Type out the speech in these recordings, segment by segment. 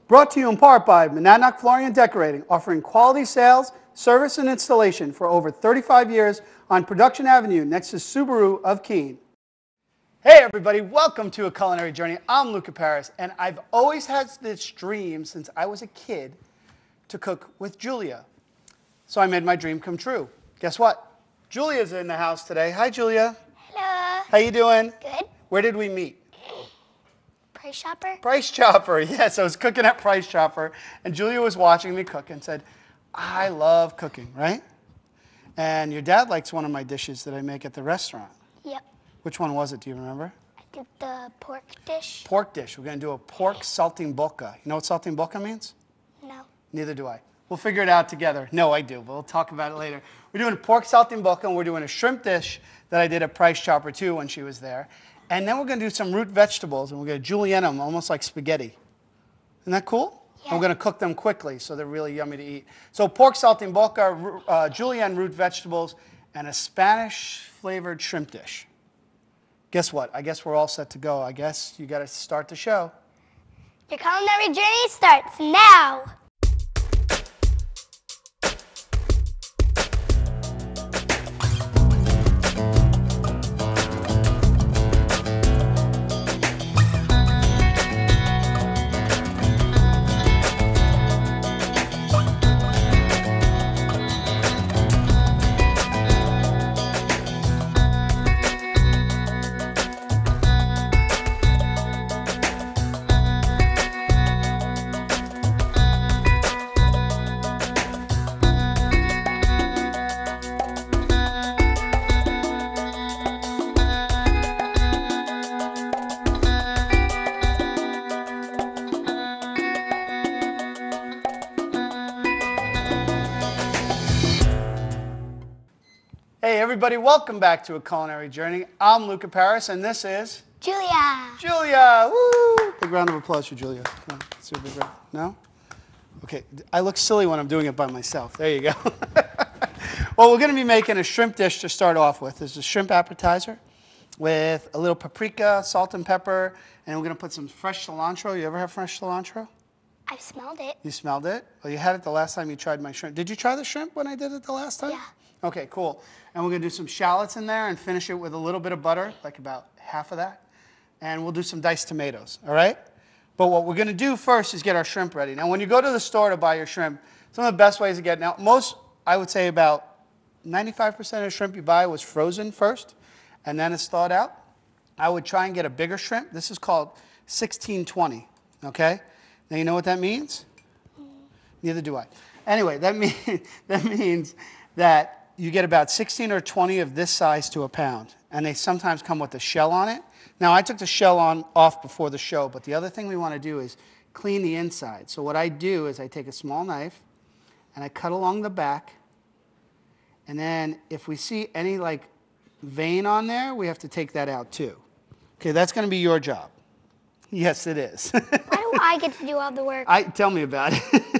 Brought to you in part by Monadnock Flooring and Decorating, offering quality sales, service, and installation for over 35 years on Production Avenue next to Subaru of Keene. Hey everybody, welcome to A Culinary Journey. I'm Luca Paris, and I've always had this dream since I was a kid to cook with Julia. So I made my dream come true. Guess what? Julia's in the house today. Hi Julia. Hello. How you doing? Good. Where did we meet? Price Chopper? Price Chopper, yes, I was cooking at Price Chopper, and Julia was watching me cook and said, I love cooking, right? And your dad likes one of my dishes that I make at the restaurant. Yep. Which one was it, do you remember? I did the pork dish. Pork dish. We're going to do a pork saltimbocca. You know what saltimbocca means? No. Neither do I. We'll figure it out together. No, I do, but we'll talk about it later. We're doing pork saltimbocca, and we're doing a shrimp dish that I did at Price Chopper too when she was there. And then we're going to do some root vegetables, and we're going to julienne them almost like spaghetti. Isn't that cool? Yeah. And we're going to cook them quickly, so they're really yummy to eat. So pork saltimbocca, julienne root vegetables, and a Spanish-flavored shrimp dish. Guess what? I guess we're all set to go. I guess you got to start the show. Your culinary journey starts now. Hey everybody, welcome back to A Culinary Journey. I'm Luca Paris, and this is... Julia. Julia! Woo! Big round of applause for Julia. Come on, let's do a big round. No? Okay, I look silly when I'm doing it by myself. There you go. Well, we're going to be making a shrimp dish to start off with. This is a shrimp appetizer with a little paprika, salt and pepper, and we're going to put some fresh cilantro. You ever have fresh cilantro? I've smelled it. You smelled it? Well, you had it the last time you tried my shrimp. Did you try the shrimp when I did it the last time? Yeah. Okay, cool. And we're going to do some shallots in there and finish it with a little bit of butter, like about half of that. And we'll do some diced tomatoes, all right? But what we're going to do first is get our shrimp ready. Now, when you go to the store to buy your shrimp, some of the best ways to get, now most, I would say about 95% of the shrimp you buy was frozen first, and then it's thawed out. I would try and get a bigger shrimp. This is called 1620, okay? Now, you know what that means? Neither do I. Anyway, that means that you get about 16 or 20 of this size to a pound, and they sometimes come with a shell on it. Now, I took the shell off before the show, but the other thing we want to do is clean the inside. So what I do is I take a small knife, and I cut along the back, and then if we see any like vein on there, we have to take that out too. Okay, that's going to be your job. Yes, it is. Why do I get to do all the work? Tell me about it.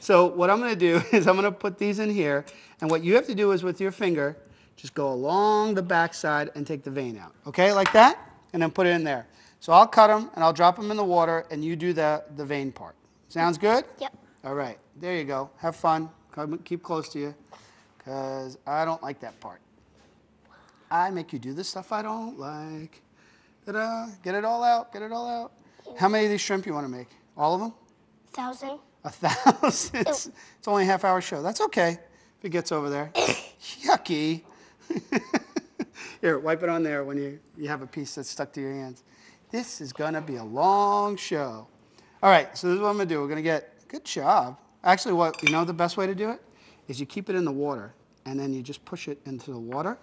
So what I'm going to do is I'm going to put these in here, and what you have to do is with your finger, just go along the back side and take the vein out. Okay, like that, and then put it in there. So I'll cut them, and I'll drop them in the water, and you do the vein part. Sounds good? Yep. All right, there you go. Have fun. Keep close to you, because I don't like that part. I make you do the stuff I don't like. Ta-da. Get it all out. Get it all out. How many of these shrimp you want to make? All of them? 1,000. 1,000? It's only a half-hour show. That's okay if it gets over there. Yucky. Here, wipe it on there when you have a piece that's stuck to your hands. This is going to be a long show. All right, so this is what I'm going to do. We're going to get, good job. Actually, you know the best way to do it? Is you keep it in the water, and then you just push it into the water,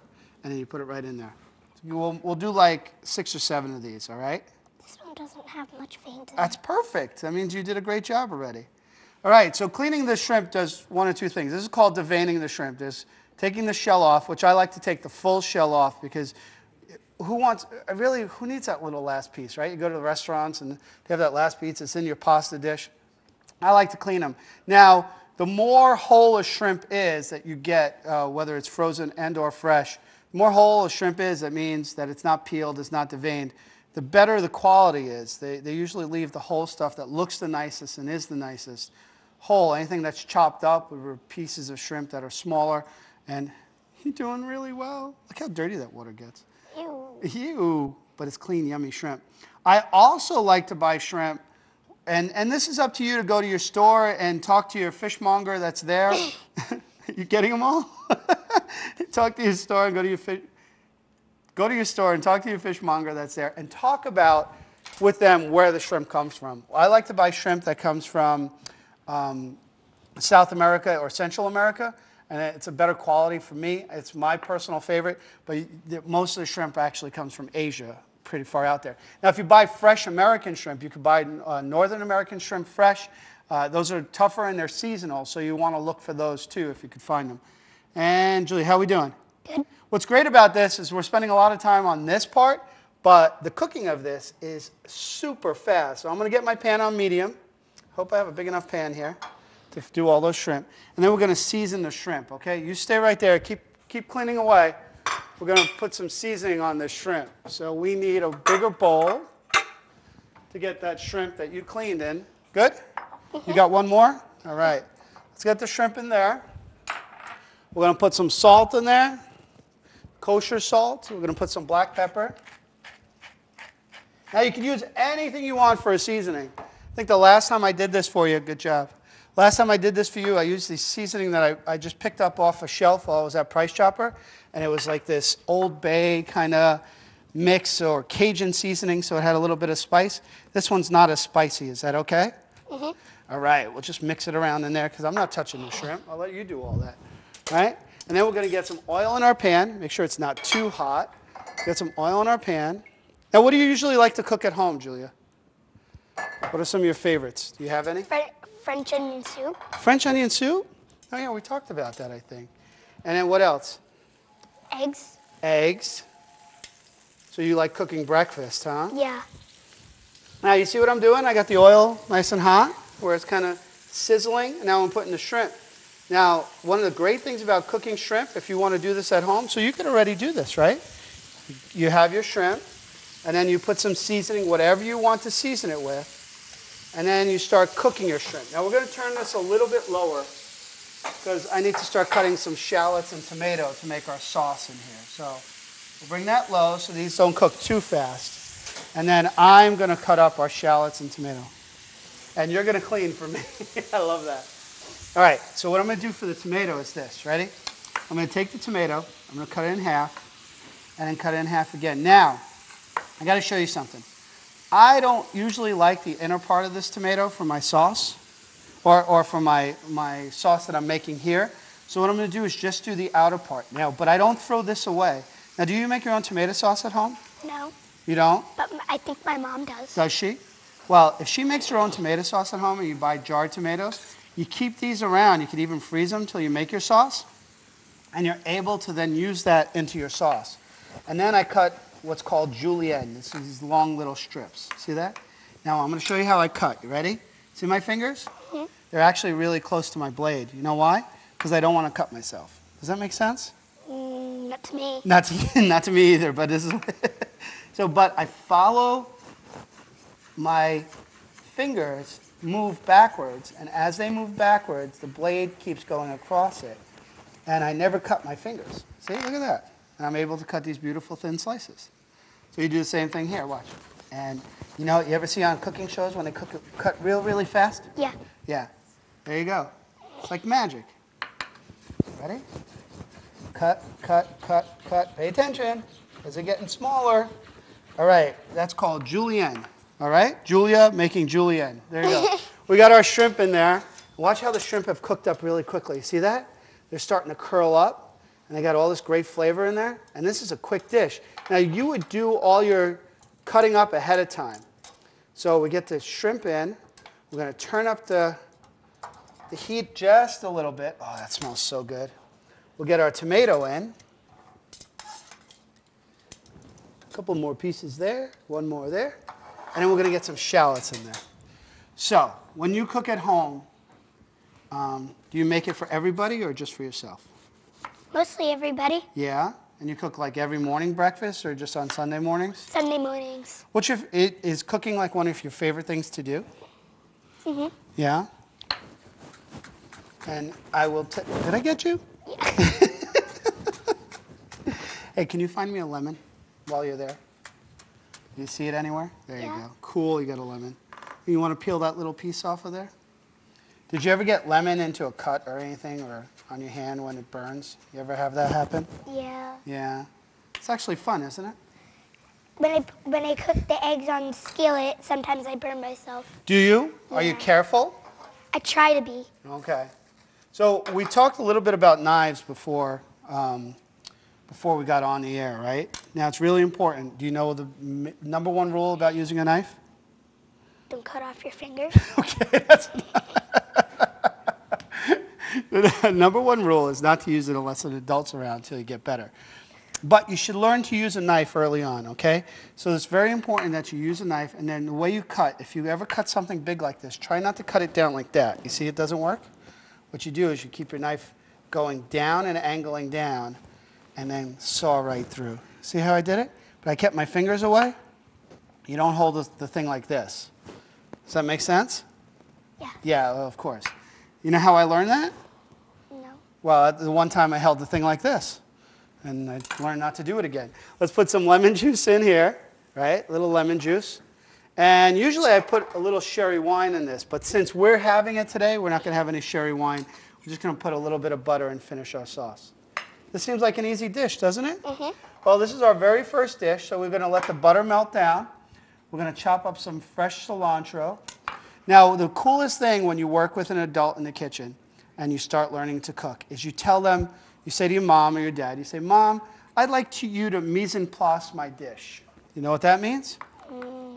and then you put it right in there. So we'll do like 6 or 7 of these, all right? This one doesn't have much veins in it. That's perfect. That means you did a great job already. All right, so cleaning the shrimp does one or two things. This is called deveining the shrimp. There's taking the shell off, which I like to take the full shell off because who needs that little last piece, right? You go to the restaurants and they have that last piece. It's in your pasta dish. I like to clean them. Now, the more whole a shrimp is that you get, whether it's frozen and or fresh, the more whole a shrimp is, that means that it's not peeled, it's not deveined, the better the quality is. They usually leave the whole stuff that looks the nicest and is the nicest whole. Anything that's chopped up or pieces of shrimp that are smaller. And you're doing really well. Look how dirty that water gets. Ew. Ew. But it's clean, yummy shrimp. I also like to buy shrimp, and this is up to you to go to your store and talk to your fishmonger that's there. You getting them all? Talk to your store and go to your store and talk to your fishmonger that's there and talk about with them where the shrimp comes from. I like to buy shrimp that comes from South America or Central America, and it's a better quality for me. It's my personal favorite, but most of the shrimp actually comes from Asia, pretty far out there. Now, if you buy fresh American shrimp, you could buy Northern American shrimp fresh. Those are tougher and they're seasonal, so you want to look for those too if you could find them. And Julie, how are we doing? Good. What's great about this is we're spending a lot of time on this part, but the cooking of this is super fast. So I'm going to get my pan on medium. Hope I have a big enough pan here to do all those shrimp. And then we're going to season the shrimp, okay? You stay right there. Keep cleaning away. We're going to put some seasoning on this shrimp. So we need a bigger bowl to get that shrimp that you cleaned in. Good? You got one more? All right. Let's get the shrimp in there. We're going to put some salt in there, kosher salt. We're going to put some black pepper. Now you can use anything you want for a seasoning. I think the last time I did this for you, good job. Last time I did this for you, I used the seasoning that I just picked up off a shelf while I was at Price Chopper. And it was like this Old Bay kind of mix or Cajun seasoning, so it had a little bit of spice. This one's not as spicy. Is that okay? Mm-hmm. All right, we'll just mix it around in there because I'm not touching the shrimp. I'll let you do all that. All right? And then we're going to get some oil in our pan. Make sure it's not too hot. Get some oil in our pan. Now, what do you usually like to cook at home, Julia? What are some of your favorites? Do you have any? French onion soup. French onion soup? Oh, yeah, we talked about that, I think. And then what else? Eggs. Eggs. So you like cooking breakfast, huh? Yeah. Now, you see what I'm doing? I got the oil nice and hot, where it's kind of sizzling. And now I'm putting the shrimp. Now, one of the great things about cooking shrimp, if you want to do this at home, so you could already do this, right? You have your shrimp, and then you put some seasoning, whatever you want to season it with, and then you start cooking your shrimp. Now, we're going to turn this a little bit lower because I need to start cutting some shallots and tomato to make our sauce in here. So we'll bring that low so these don't cook too fast. And then I'm going to cut up our shallots and tomato. And you're going to clean for me. I love that. All right, so what I'm going to do for the tomato is this. Ready? I'm going to take the tomato, I'm going to cut it in half, and then cut it in half again. Now, I got to show you something. I don't usually like the inner part of this tomato for my sauce, or for my sauce that I'm making here. So what I'm going to do is just do the outer part. Now, but I don't throw this away. Now, do you make your own tomato sauce at home? No. You don't? But I think my mom does. Does she? Well, if she makes her own tomato sauce at home and you buy jarred tomatoes, you keep these around. You can even freeze them until you make your sauce. And you're able to then use that into your sauce. And then I cut what's called Julienne. This is these long little strips. See that? Now I'm going to show you how I cut. You ready? See my fingers? Mm-hmm. They're actually really close to my blade. You know why? Because I don't want to cut myself. Does that make sense? Not to me. Not to me either, but this is... So, but I follow my fingers move backwards, and as they move backwards, the blade keeps going across it, and I never cut my fingers. See, look at that. And I'm able to cut these beautiful thin slices. So you do the same thing here, watch. And you know, you ever see on cooking shows when they cut really fast? Yeah. Yeah, there you go. It's like magic. Ready? Cut, cut, cut, cut. Pay attention. Is it getting smaller? All right, that's called Julienne. All right, Julia making Julienne. There you go. We got our shrimp in there. Watch how the shrimp have cooked up really quickly. See that? They're starting to curl up, and they got all this great flavor in there. And this is a quick dish. Now, you would do all your cutting up ahead of time. So we get the shrimp in. We're going to turn up the heat just a little bit. Oh, that smells so good. We'll get our tomato in. A couple more pieces there, one more there. And then we're going to get some shallots in there. So, when you cook at home, do you make it for everybody or just for yourself? Mostly everybody. Yeah? And you cook like every morning breakfast or just on Sunday mornings? Sunday mornings. Is cooking like one of your favorite things to do? Mm-hmm. Yeah? And did I get you? Yeah. Hey, can you find me a lemon while you're there? Do you see it anywhere? There you go. Cool, you got a lemon. You want to peel that little piece off of there? Did you ever get lemon into a cut or anything or on your hand when it burns? You ever have that happen? Yeah. Yeah. It's actually fun, isn't it? When I cook the eggs on the skillet, sometimes I burn myself. Do you? Yeah. Are you careful? I try to be. Okay. So we talked a little bit about knives before we got on the air, right? Now it's really important. Do you know the number one rule about using a knife? Don't cut off your fingers. Okay, that's the number one rule is not to use it unless an adult's around until you get better. But you should learn to use a knife early on, okay? So it's very important that you use a knife, and then the way you cut, if you ever cut something big like this, try not to cut it down like that. You see it doesn't work? What you do is you keep your knife going down and angling down, and then saw right through. See how I did it? But I kept my fingers away. You don't hold the thing like this. Does that make sense? Yeah. Yeah, well, of course. You know how I learned that? No. Well, the one time I held the thing like this, and I learned not to do it again. Let's put some lemon juice in here, right? A little lemon juice. And usually I put a little sherry wine in this, but since we're having it today, we're not going to have any sherry wine. We're just going to put a little bit of butter and finish our sauce. This seems like an easy dish, doesn't it? Mm-hmm. Well, this is our very first dish, so we're going to let the butter melt down. We're going to chop up some fresh cilantro. Now, the coolest thing when you work with an adult in the kitchen and you start learning to cook is you tell them, you say to your mom or your dad, you say, Mom, I'd like you to mise en place my dish. You know what that means? No.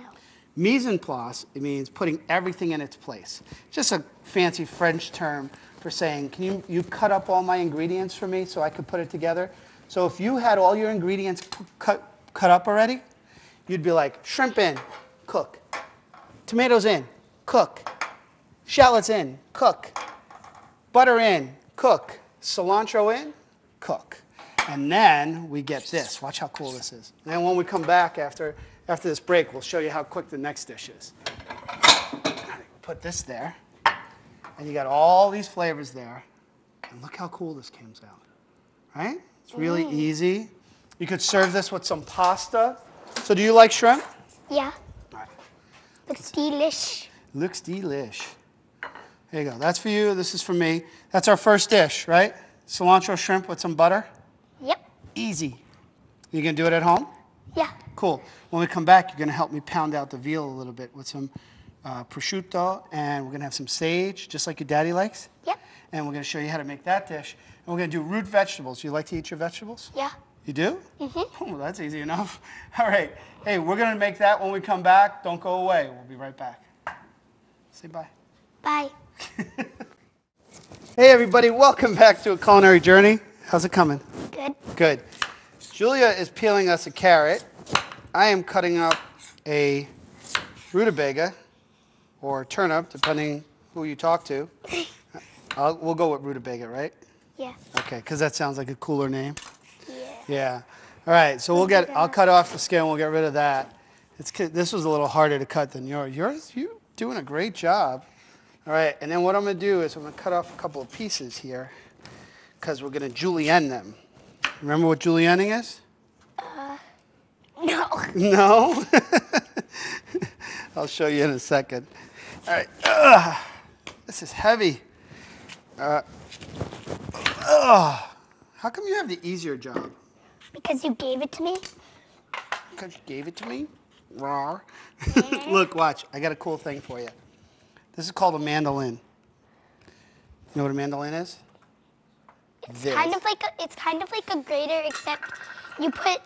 Mise en place, it means putting everything in its place. Just a fancy French term for saying, can you cut up all my ingredients for me so I could put it together? So if you had all your ingredients cut up already, you'd be like, shrimp in, cook. Tomatoes in, cook. Shallots in, cook. Butter in, cook. Cilantro in, cook. And then we get this. Watch how cool this is. And then when we come back after this break, we'll show you how quick the next dish is. Put this there. And you got all these flavors there. And look how cool this comes out. Right? It's really easy. You could serve this with some pasta. So do you like shrimp? Yeah. All right. Looks delish. Looks delish. There you go. That's for you. This is for me. That's our first dish, right? Cilantro shrimp with some butter. Yep. Easy. You gonna do it at home? Yeah. Cool. When we come back, you're gonna help me pound out the veal a little bit with some prosciutto, and we're gonna have some sage, just like your daddy likes. Yep. And we're gonna show you how to make that dish. And we're gonna do root vegetables. You like to eat your vegetables? Yeah. You do? Mm-hmm. Oh, well, that's easy enough. All right. Hey, we're gonna make that when we come back. Don't go away. We'll be right back. Say bye. Bye. Hey, everybody. Welcome back to A Culinary Journey. How's it coming? Good. Good. Julia is peeling us a carrot. I am cutting up a rutabaga, or turnip, depending who you talk to. We'll go with rutabaga, right? Yeah. Okay, because that sounds like a cooler name. Yeah. Yeah. All right, so I'll cut off the skin. We'll get rid of that. This was a little harder to cut than yours. You're doing a great job. All right, and then what I'm going to do is I'm going to cut off a couple of pieces here because we're going to julienne them. Remember what julienning is? No. No? I'll show you in a second. All right. This is heavy. How come you have the easier job? Because you gave it to me? Because you gave it to me? Rawr. Look, watch. I got a cool thing for you. This is called a mandolin. You know what a mandolin is? It's kind of like a grater, except you put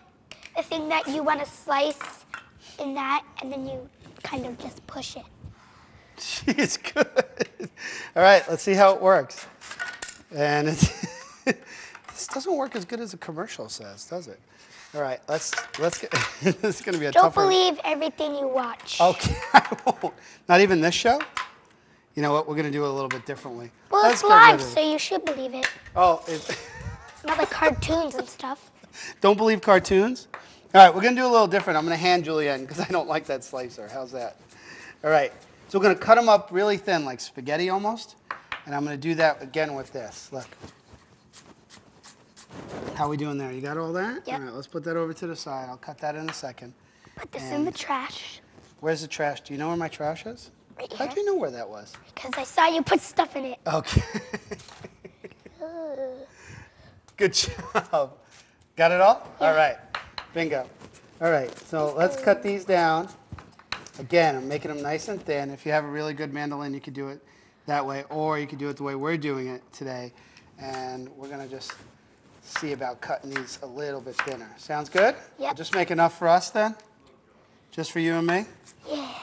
the thing that you want to slice in that, and then you kind of just push it. She's good. All right, let's see how it works. And this doesn't work as good as the commercial says, does it? All right, let's get. This is going to be a tough one. Don't believe everything you watch. Okay, I won't. Not even this show? You know what? We're going to do it a little bit differently. Well, it's live, so you should believe it. Oh, Not like cartoons and stuff. Don't believe cartoons? All right, we're going to do a little different. I'm going to hand Julienne because I don't like that slicer. How's that? All right, so we're going to cut them up really thin, like spaghetti almost. And I'm going to do that again with this. Look. How we doing there? You got all that? Yep. All right, let's put that over to the side. I'll cut that in a second. Put this in the trash. Where's the trash? Do you know where my trash is? Right here. How'd you know where that was? Because I saw you put stuff in it. Okay. Good job. Got it all? Yeah. All right. Bingo. All right, so let's cut these down. Again, I'm making them nice and thin. If you have a really good mandolin, you could do it that way, or you could do it the way we're doing it today. And we're going to just see about cutting these a little bit thinner. Sounds good? Yep. We'll just make enough for us then? Just for you and me? Yeah.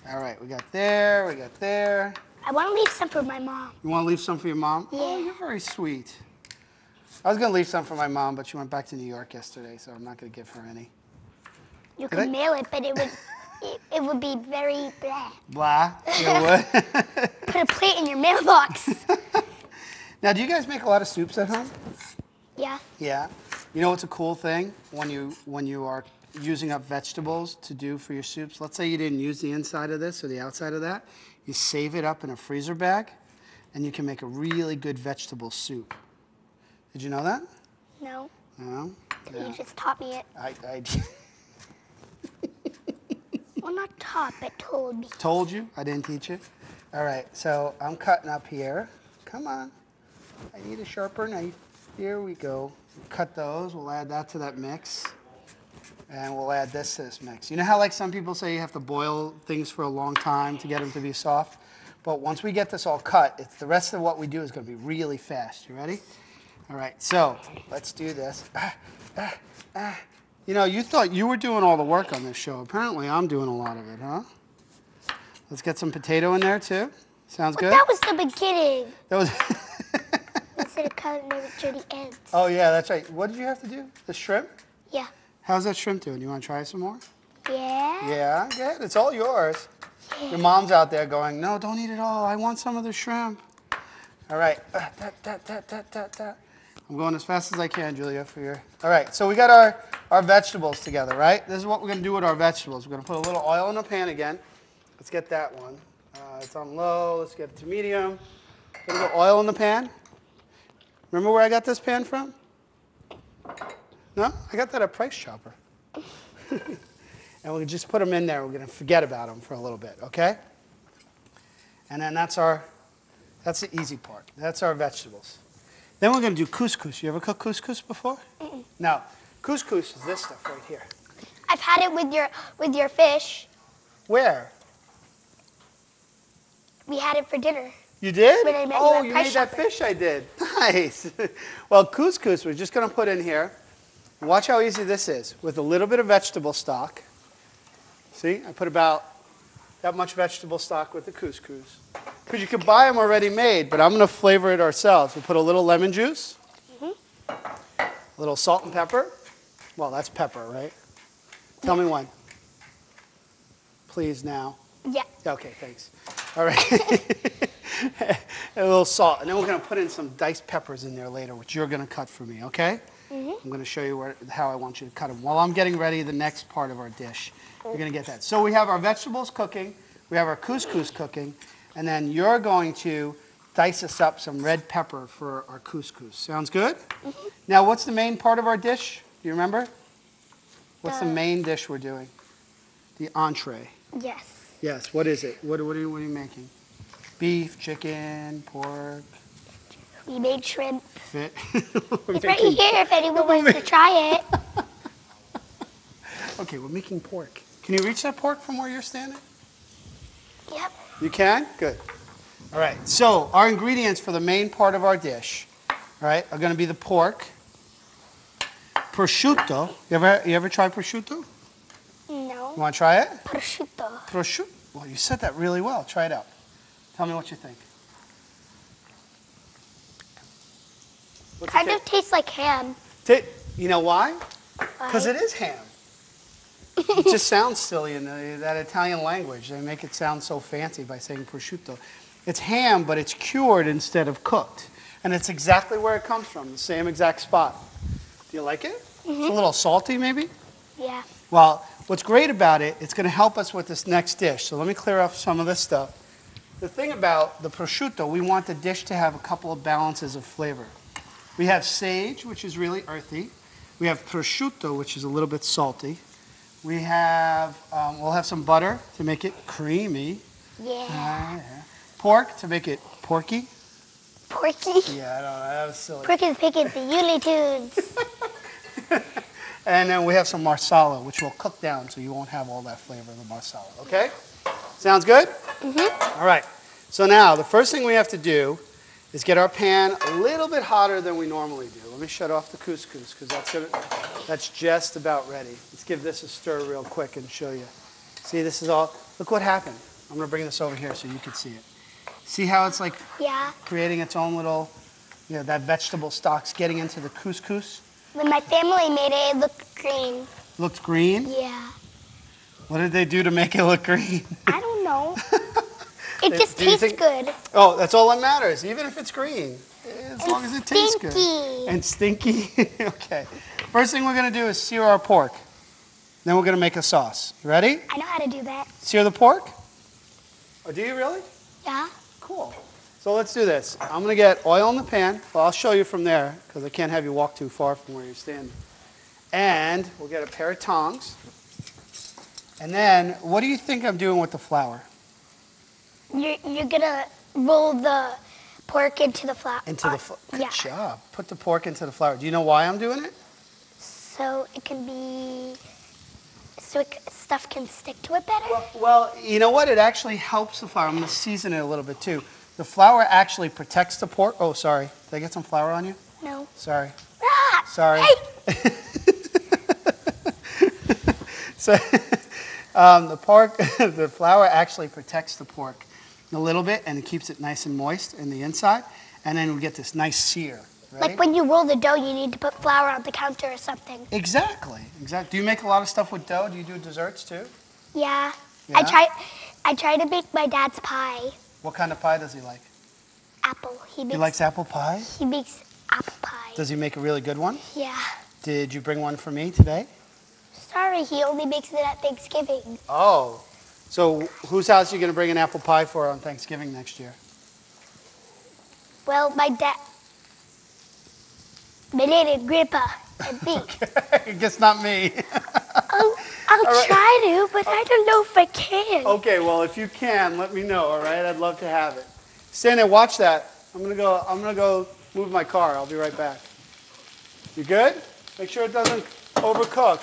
All right, we got there, we got there. I want to leave some for my mom. You want to leave some for your mom? Yeah. Oh, you're very sweet. I was going to leave some for my mom, but she went back to New York yesterday, so I'm not going to give her any. You could mail it, but it would be very blah. Blah? You would? Put a plate in your mailbox. Now, do you guys make a lot of soups at home? Yeah. Yeah. You know what's a cool thing when you are using up vegetables to do for your soups? Let's say you didn't use the inside of this or the outside of that. You save it up in a freezer bag, and you can make a really good vegetable soup. Did you know that? No. No? You just taught me it. I Well, not taught, but told me. told you? I didn't teach you? All right, so I'm cutting up here. Come on. I need a sharper knife. Here we go. Cut those. We'll add that to that mix. And we'll add this to this mix. You know how like some people say you have to boil things for a long time to get them to be soft? But once we get this all cut, the rest of what we do is going to be really fast. You ready? All right, so let's do this. You know, you thought you were doing all the work on this show. Apparently, I'm doing a lot of it, huh? Let's get some potato in there, too. Sounds good? That was the beginning. That was... Instead of cutting it to the ends. Oh, yeah, that's right. What did you have to do? The shrimp? Yeah. How's that shrimp doing? You want to try some more? Yeah. Yeah, good. It's all yours. Yeah. Your mom's out there going, no, don't eat it all. I want some of the shrimp. All right. I'm going as fast as I can, Julia, for your... All right, so we got our vegetables together, right? This is what we're going to do with our vegetables. We're going to put a little oil in the pan again. Let's get that one. It's on low. Let's get it to medium. A little oil in the pan. Remember where I got this pan from? No? I got that at Price Chopper. And we'll just put them in there. We're going to forget about them for a little bit, okay? And then that's the easy part. That's our vegetables. Then we're going to do couscous. You ever cooked couscous before? Mm-mm. No. Couscous is this stuff right here. I've had it with your fish. Where? We had it for dinner. You did? When I met you Oh, at you Price made that Chopper. fish I did. Nice. Well, couscous we're just going to put in here. Watch how easy this is. With a little bit of vegetable stock. See, I put about that much vegetable stock with the couscous. Because you can buy them already made, but I'm going to flavor it ourselves. We'll put a little lemon juice, a little salt and pepper. Well, that's pepper, right? Tell me when. Please now. Yeah. Okay, thanks. All right. A little salt. And then we're going to put in some diced peppers in there later, which you're going to cut for me, okay? I'm going to show you how I want you to cut them. While I'm getting ready the next part of our dish, you're going to get that. So we have our vegetables cooking. We have our couscous cooking. And then you're going to dice us up some red pepper for our couscous. Sounds good? Now, what's the main part of our dish? Do you remember? What's the main dish we're doing? The entree. Yes. Yes, what is it? What are you making? Beef, chicken, pork? We made shrimp. Fit. It's right here if anyone wants to try it. Okay, we're making pork. Can you reach that pork from where you're standing? Yep. You can? Good. All right, so our ingredients for the main part of our dish, all right, are going to be the pork, prosciutto. You ever tried prosciutto? No. You want to try it? Prosciutto. Prosciutto. Well, you said that really well. Try it out. Tell me what you think. What's Kind of tastes like ham. You know why? Because it is ham. It just sounds silly in that Italian language. They make it sound so fancy by saying prosciutto. It's ham, but it's cured instead of cooked. And it's exactly where it comes from, the same exact spot. Do you like it? It's a little salty, maybe? Yeah. Well, what's great about it, it's going to help us with this next dish. So let me clear off some of this stuff. The thing about the prosciutto, we want the dish to have a couple of balances of flavor. We have sage, which is really earthy. We have prosciutto, which is a little bit salty. We have, we'll have some butter to make it creamy. Yeah. Pork to make it porky. Porky. Yeah, I don't know, that was silly. Porky's picking the Looney Tunes. And then we have some marsala, which we'll cook down so you won't have all that flavor of the marsala, okay? Sounds good? Mm-hmm. All right, so now the first thing we have to do is get our pan a little bit hotter than we normally do. Let me shut off the couscous because that's just about ready. Let's give this a stir real quick and show you. See, this is all, look what happened. I'm gonna bring this over here so you can see it. See how it's like creating its own little, that vegetable stock's getting into the couscous? When my family made it, it looked green. Looked green? Yeah. What did they do to make it look green? I don't know. It just tastes good. Oh, that's all that matters, even if it's green. As long as it tastes good. And stinky. Okay. First thing we're going to do is sear our pork. Then we're going to make a sauce. You ready? I know how to do that. Sear the pork? Oh, do you really? Yeah. Cool. So let's do this. I'm going to get oil in the pan. Well, I'll show you from there because I can't have you walk too far from where you're standing. And we'll get a pair of tongs. And then, what do you think I'm doing with the flour? You're going to roll the pork into the flour. Into the flour. Good yeah. job. Put the pork into the flour. Do you know why I'm doing it? So it can be, stuff can stick to it better? Well, you know what? It actually helps the flour. I'm going to season it a little bit too. The flour actually protects the pork. Oh, sorry. Did I get some flour on you? No. Sorry. Ah, Sorry. Hey. So, the flour actually protects the pork a little bit and it keeps it nice and moist in the inside. And then we get this nice sear. Ready? Like when you roll the dough, you need to put flour on the counter or something. Exactly. Do you make a lot of stuff with dough? Do you do desserts too? Yeah. Yeah? I try to make my dad's pie. What kind of pie does he like? Apple. He likes apple pie? He makes apple pie. Does he make a really good one? Yeah. Did you bring one for me today? Sorry, he only makes it at Thanksgiving. Oh. So whose house are you going to bring an apple pie for on Thanksgiving next year? Well, my dad. My lady Grandpa and me. Okay. I guess not me. I'll try to, but I don't know if I can. Okay, well, if you can, let me know, all right? I'd love to have it. Stand there, watch that. I'm gonna go move my car. I'll be right back. You good? Make sure it doesn't overcook.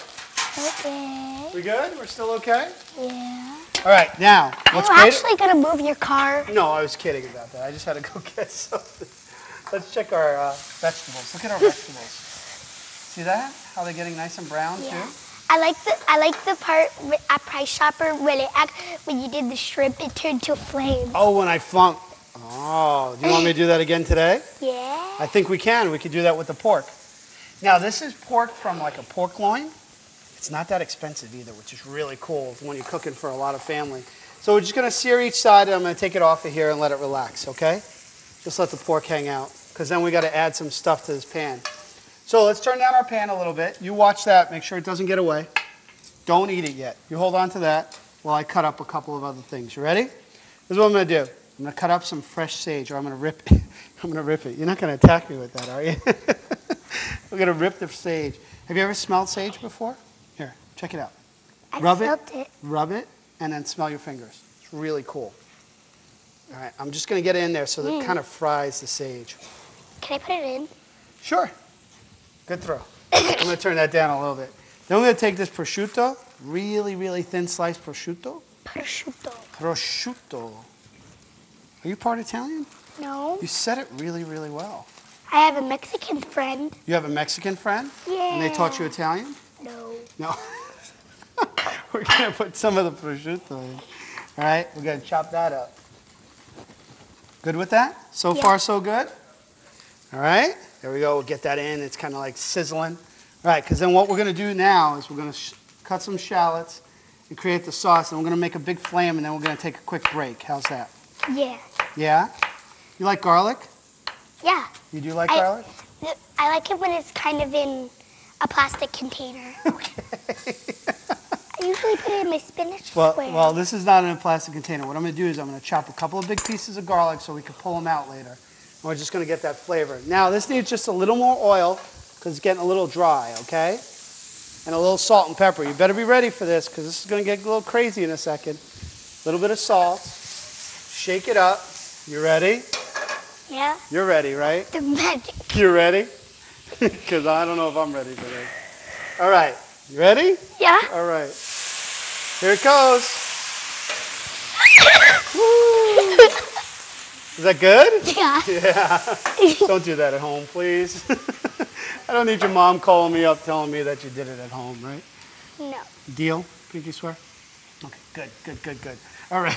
Okay. We good? We're still okay? Yeah. All right, now, what's Are you great? actually gonna move your car? No, I was kidding about that. I just had to go get something. Let's check our vegetables. Look at our vegetables. See that? How they're getting nice and brown too? I like the part at Price Chopper when you did the shrimp, it turned to a flame. Oh, when I flunked. Oh, do you want me to do that again today? Yeah. I think we can. We could do that with the pork. Now, this is pork from like a pork loin. It's not that expensive either, which is really cool when you're cooking for a lot of family. So we're just going to sear each side, and I'm going to take it off of here and let it relax, okay? Just let the pork hang out, because then we got to add some stuff to this pan. So let's turn down our pan a little bit. You watch that. Make sure it doesn't get away. Don't eat it yet. You hold on to that while I cut up a couple of other things. You ready? This is what I'm going to do. I'm going to cut up some fresh sage, or I'm going to rip it. I'm going to rip it. You're not going to attack me with that, are you? We're going to rip the sage. Have you ever smelled sage before? Here, check it out. I smelled it. Rub it, and then smell your fingers. It's really cool. All right, I'm just going to get it in there so that it kind of fries the sage. Can I put it in? Sure. Good throw. I'm going to turn that down a little bit. Then we're going to take this prosciutto, really, really thin sliced prosciutto. Prosciutto. Prosciutto. Are you part Italian? No. You said it really, really well. I have a Mexican friend. You have a Mexican friend? Yeah. And they taught you Italian? No. No. We're going to put some of the prosciutto in. All right, we're going to chop that up. Good with that? So far, so good? All right, there we go. We'll get that in. It's kind of like sizzling. All right, because then what we're going to do now is we're going to cut some shallots and create the sauce, and we're going to make a big flame, and then we're going to take a quick break. How's that? Yeah. Yeah? You like garlic? Yeah. You do like garlic? I like it when it's kind of in a plastic container. Okay. I usually put it in my spinach square. Well, this is not in a plastic container. What I'm going to do is I'm going to chop a couple of big pieces of garlic so we can pull them out later. And we're just going to get that flavor. Now, this needs just a little more oil because it's getting a little dry, okay? And a little salt and pepper. You better be ready for this because this is going to get a little crazy in a second. A little bit of salt. Shake it up. You ready? Yeah. You're ready, right? The magic. You ready? Because I don't know if I'm ready for this. All right. You ready? Yeah. All right. Here it goes. Woo. Is that good? Yeah. Yeah. Don't do that at home, please. I don't need your mom calling me up telling me that you did it at home, right? No. Deal? Pinky swear? Okay, good. All right.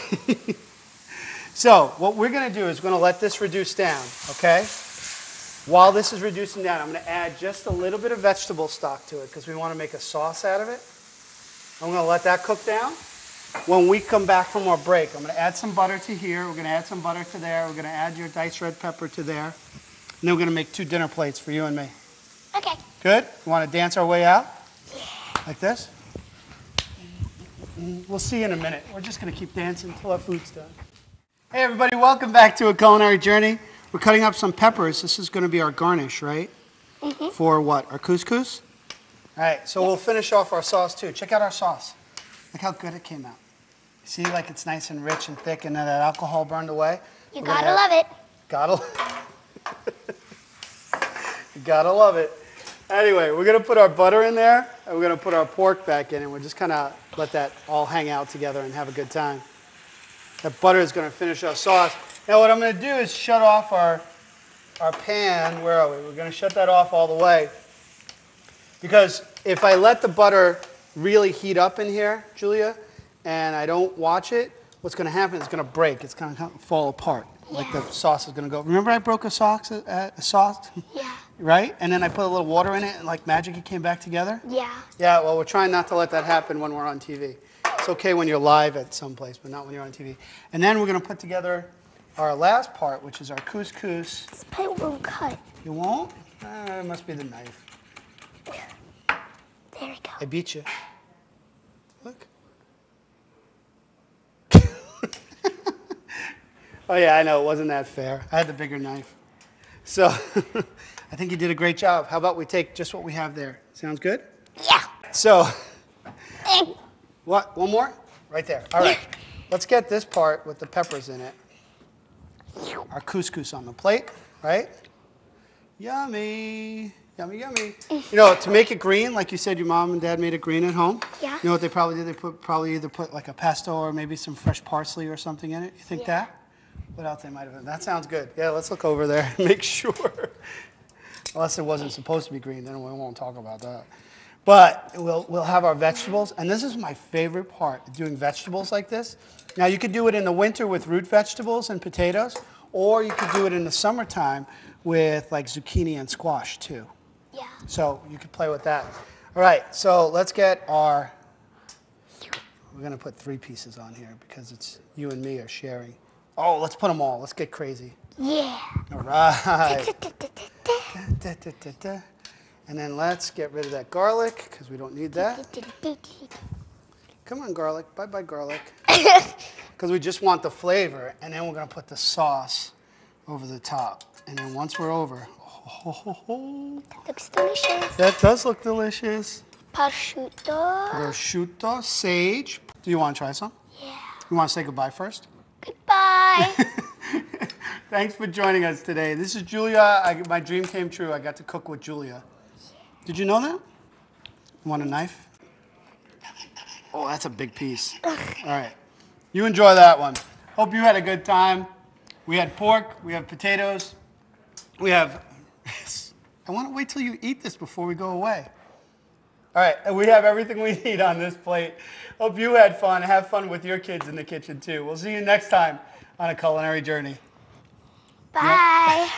So what we're going to do is we're going to let this reduce down, okay? While this is reducing down, I'm going to add just a little bit of vegetable stock to it because we want to make a sauce out of it. I'm going to let that cook down. When we come back from our break, I'm going to add some butter to here. We're going to add some butter to there. We're going to add your diced red pepper to there. And then we're going to make 2 dinner plates for you and me. Okay. Good? You want to dance our way out? Yeah. Like this? We'll see you in a minute. We're just going to keep dancing until our food's done. Hey everybody, welcome back to A Culinary Journey. We're cutting up some peppers. This is going to be our garnish, right? Mm-hmm. For what? Our couscous? All right, so we'll finish off our sauce too. Check out our sauce. Look how good it came out. See, like it's nice and rich and thick and then that alcohol burned away. You gotta love it. You gotta love it. Anyway, we're going to put our butter in there and we're going to put our pork back in and we're just kind of let that all hang out together and have a good time. That butter is going to finish our sauce. Now what I'm going to do is shut off our pan. Where are we? We're going to shut that off all the way. Because if I let the butter really heat up in here, Julia, and I don't watch it, what's going to happen is it's going to break. It's going to fall apart. Yeah. Like the sauce is going to go. Remember I broke a sauce? Yeah. Right? And then I put a little water in it and like magic it came back together? Yeah. Yeah, well we're trying not to let that happen when we're on TV. It's okay when you're live at some place, but not when you're on TV. And then we're going to put together our last part, which is our couscous. This plate won't cut. You won't? It must be the knife. There we go. I beat you. Look. Oh yeah, I know, it wasn't that fair. I had the bigger knife. So, I think you did a great job. How about we take just what we have there? Sounds good? Yeah. So, what? One more? Right there. All right. Let's get this part with the peppers in it. Our couscous on the plate, right? Yummy. Yummy, yummy. You know, to make it green, like you said, your mom and dad made it green at home. Yeah. You know what they probably did? They probably either put like a pesto or maybe some fresh parsley or something in it. You think that? What else they might have done? That sounds good. Yeah, let's look over there and make sure. Unless it wasn't supposed to be green, then we won't talk about that. But we'll have our vegetables, and this is my favorite part, doing vegetables like this. Now you could do it in the winter with root vegetables and potatoes, or you could do it in the summertime with like zucchini and squash too. Yeah. So you could play with that. All right, so let's get our, we're gonna put 3 pieces on here because it's you and me are sharing. Oh, let's put them all, let's get crazy. Yeah. All right. And then let's get rid of that garlic because we don't need that. Come on, garlic. Bye-bye, garlic. Because we just want the flavor. And then we're going to put the sauce over the top. And then once we're over, That looks delicious. That does look delicious. Prosciutto. Prosciutto, sage. Do you want to try some? Yeah. You want to say goodbye first? Goodbye. Thanks for joining us today. This is Julia. My dream came true. I got to cook with Julia. Did you know that? You want a knife? Oh, that's a big piece. All right. You enjoy that one. Hope you had a good time. We had pork. We have potatoes. We have... I want to wait till you eat this before we go away. All right. And we have everything we need on this plate. Hope you had fun. Have fun with your kids in the kitchen, too. We'll see you next time on A Culinary Journey. Bye.